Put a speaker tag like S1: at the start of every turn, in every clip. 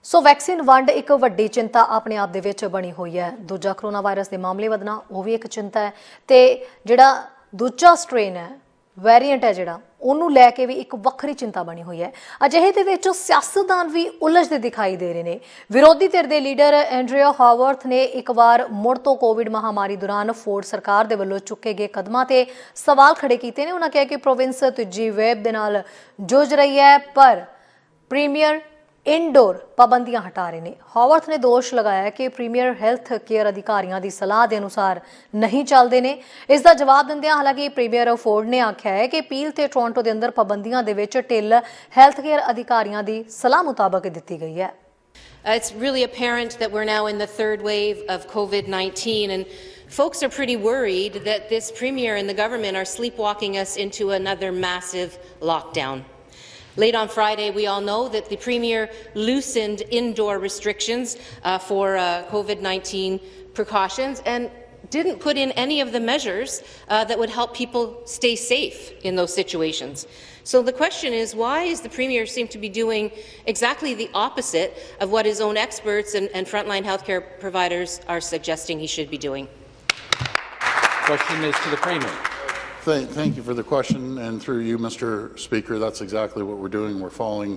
S1: ਸੋ vaccine ਵੰਡ ਇੱਕ ਵੱਡੀ ਚਿੰਤਾ ਆਪਣੇ ਆਪ ਦੇ ਵਿੱਚ ਬਣੀ ਹੋਈ ਹੈ। ਦੂਜਾ ਕਰੋਨਾ ਵਾਇਰਸ ਦੇ ਮਾਮਲੇ ਵਧਣਾ ਉਹ ਵੀ ਇੱਕ ਚਿੰਤਾ ਹੈ ਤੇ ਜਿਹੜਾ ਦੂਜਾ ਸਟ੍ਰੇਨ ਹੈ ਵੈਰੀਐਂਟ ਹੈ ਜਿਹੜਾ ਉਹਨੂੰ ਲੈ ਕੇ ਵੀ ਇੱਕ ਵੱਖਰੀ ਚਿੰਤਾ ਬਣੀ ਹੋਈ ਹੈ। ਅਜਿਹੇ ਦੇ ਵਿੱਚ ਸਿਆਸਤਦਾਨ ਵੀ ਉਲਝਦੇ ਦਿਖਾਈ ਦੇ ਰਹੇ ਨੇ। ਵਿਰੋਧੀ ਧਿਰ ਦੇ ਲੀਡਰ ਐਂਡਰਿਊ ਹਾਵਰਥ ਨੇ ਇੱਕ ਵਾਰ ਮੁੜ ਤੋਂ ਕੋਵਿਡ ਮਹਾਮਾਰੀ ਦੌਰਾਨ ਫੋਰਡ ਸਰਕਾਰ ਦੇ ਵੱਲੋਂ ਚੁੱਕੇ ਗਏ ਕਦਮਾਂ ਤੇ ਸਵਾਲ ਖੜੇ ਕੀਤੇ ਨੇ। ਉਹਨਾਂ ਕਿਹਾ ਕਿ ਪ੍ਰੋਵਿੰਸ ਤੀਜੀ ਵੇਵ ਦੇ ਨਾਲ ਜੂਝ ਰਹੀ ਹੈ ਪਰ ਪ੍ਰੀਮੀਅਰ इंडोर पाबंदियां हटा रहे हैं। हावर्थ ने दोष लगाया कि प्रीमियर हेल्थ केयर अधिकारियों की सलाह के अनुसार नहीं चलते हैं। इसका जवाब दिंदे हालांकि प्रीमियर फोर्ड ने आख्या है कि पील ते टोरंटो के अंदर पाबंदियां दे विच ढिल हेल्थ केयर अधिकारियों की सलाह मुताबक दी गई है।
S2: It's really apparent that we're now in the third wave of COVID-19 and folks are pretty worried that this premier and the government are sleepwalking us into another massive lockdown. Late on Friday, we all know that the Premier loosened indoor restrictions for COVID-19 precautions and didn't put in any of the measures that would help people stay safe in those situations. So the question is, why is the Premier seem to be doing exactly the opposite of what his own experts and frontline healthcare providers are suggesting he should be doing?
S3: Question is to the Premier.
S4: Thank you for the question, and through you, Mr. Speaker, that's exactly what we're doing. We're following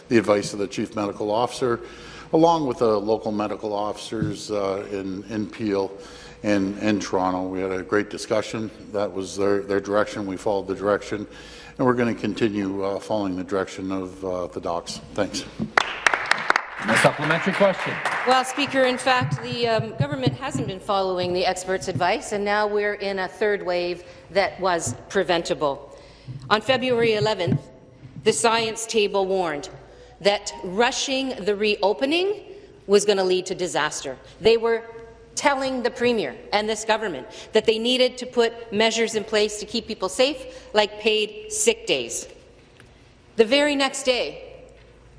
S4: the advice of the Chief Medical Officer, along with the local medical officers in Peel and in Toronto. We had a great discussion. That was their direction. We followed the direction, and we're going to continue following the direction of the docs. Thanks.
S3: A supplementary question.
S2: Well, Speaker, in fact, the government hasn't been following the experts' advice, and now we're in a third wave that was preventable. On February 11th, the science table warned that rushing the reopening was going to lead to disaster. They were telling the Premier and this government that they needed to put measures in place to keep people safe, like paid sick days. The very next day,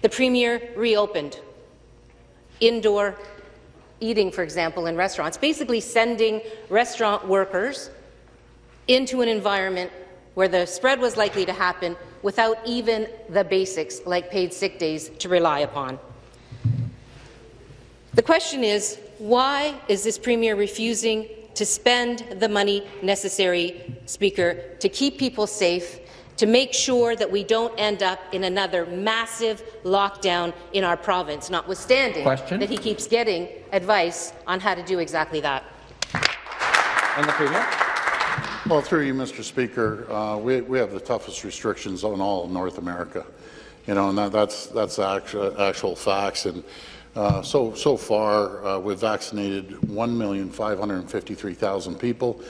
S2: the Premier reopened indoor eating, for example, in restaurants, basically sending restaurant workers into an environment where the spread was likely to happen without even the basics like paid sick days to rely upon. The question is, why is this Premier refusing to spend the money necessary, Speaker, to keep people safe, to make sure that we don't end up in another massive lockdown in our province, notwithstanding that he keeps getting advice on how to do exactly that?
S3: And the Premier.
S4: Well, through you, Mr. Speaker, we have the toughest restrictions on all of North America, and that's actual facts. And so far, we've vaccinated 1,553,000 people.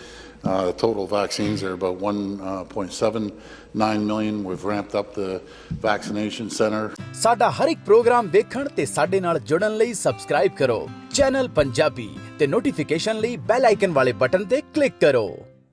S4: The total vaccines are about 1.79 million. We've ramped up the vaccination center.
S5: ਸਾਡਾ ਹਰ ਇੱਕ programme ਦੇਖਣ ਤੇ ਸਾਡੇ ਨਾਲ ਜੁੜਨ ਲਈ subscribe ਕਰੋ channel Punjabi ਤੇ ਨੋਟੀਫਿਕੇਸ਼ਨ ਲਈ ਬੈਲ ਆਈਕਨ ਵਾਲੇ ਬਟਨ ਤੇ ਕਲਿੱਕ ਕਰੋ।